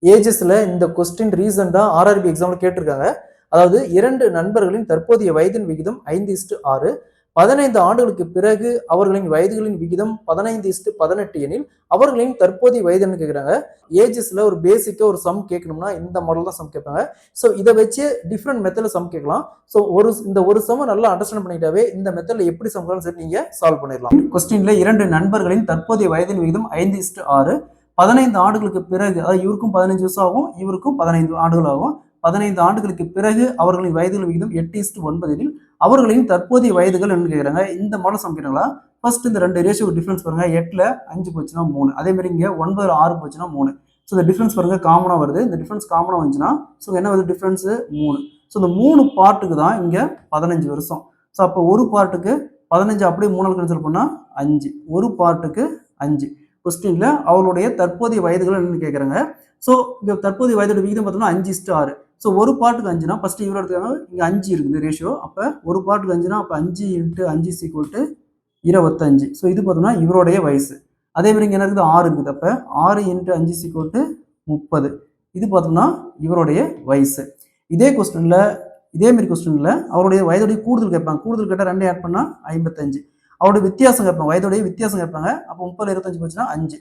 ஏஜஸ்ல இந்த கொஸ்டின் ரீசெண்டா ஆர்ஆர்பி எக்ஸாம்ல கேட்டிருக்காங்க. அதாவது 2 நண்பர்களின் தற்போதைய வயதின் விகிதம் 5:6. 15 ஆண்டுகளுக்கு பிறகு அவர்களின் வயதுகளின் விகிதம் 15:18 எனில் அவர்களின் தற்போதைய வயதுன்னு கேட்குறாங்க. ஏஜஸ்ல ஒரு பேசிக்கா ஒரு சம் கேட்கணும்னா இந்த மாடல் தான் சம் கேட்பாங்க. ஸோ இதை வச்சு டிஃப்ரெண்ட் மெத்தட்ல சம் கேட்கலாம். ஸோ இந்த ஒரு சம் நல்லா அண்டர்ஸ்டாண்ட் பண்ணிட்டாவே இந்த மெத்தட்ல எப்படி சம் சரி நீங்க சால்வ் பண்ணிடலாம். கொஸ்டின்ல 2 நண்பர்களின் தற்போதைய வயதின் விகிதம் 5:6. 15 ஆண்டுகளுக்கு பிறகு, அதாவது இவருக்கும் 15 வருஷம் ஆகும், இவருக்கும் 15 ஆண்டுகள் ஆகும். 15 ஆண்டுகளுக்கு பிறகு அவர்களின் வயதுகள் விகிதம் 8:9 அவர்களின் தற்போதைய வயதுகள் என்ன கேட்குறாங்க. இந்த மாடல் சம் கேட்டாங்களா? ஃபர்ஸ்ட் இந்த 2 ரேஷியோ டிஃபரன்ஸ் பாருங்க. 8ல் 5 போச்சுன்னா 3. அதே மாதிரி இங்கே 9ல் 6 போச்சுன்னா 3. ஸோ இந்த டிஃபரன்ஸ் பாருங்க காமனாக வருது. இந்த டிஃபரன்ஸ் காமனாக வந்துச்சுன்னா ஸோ என்ன வருது டிஃபரன்ஸ் 3. ஸோ இந்த 3 பார்ட்டுக்கு தான் இங்கே 15 வருஷம். ஸோ அப்போ ஒரு பார்ட்டுக்கு 15 அப்படியே 3 கேன்சல் பண்ணால் 5. ஒரு பார்ட்டுக்கு 5. கொஸ்டின்ல அவருடைய தற்போதைய வயதுகள் என்னன்னு கேட்குறாங்க. ஸோ இங்கே தற்போதைய வயதோட விகிதம் பார்த்தோம்னா 5:6. ஸோ ஒரு பார்ட்டுக்கு 5னா ஃபர்ஸ்ட் இவரோட எடுத்துக்காங்க. இங்கே 5 இருக்குது ரேஷியோ. அப்போ ஒரு பார்ட்டுக்கு 5னா அப்போ 5 × 5 = 25. ஸோ இது பார்த்தோம்னா இவருடைய வயசு. அதே மாதிரி இங்கே என்ன இருக்குது 6 இருக்குது. அப்போ 6 × 5 = 30. இது பார்த்தோம்னா இவருடைய வயசு. இதே மாதிரி கொஸ்டின்ல அவருடைய வயதுடைய கூடுதல் கேட்பாங்க. கூடுதல் கேட்டால் 2 ஆட் பண்ணால் 55. அவருடைய வித்தியாசம் கேட்பாங்க. வயதுடைய வித்தியாசம் கேட்பாங்க. அப்போ 30ல் 25 போச்சுன்னா 5.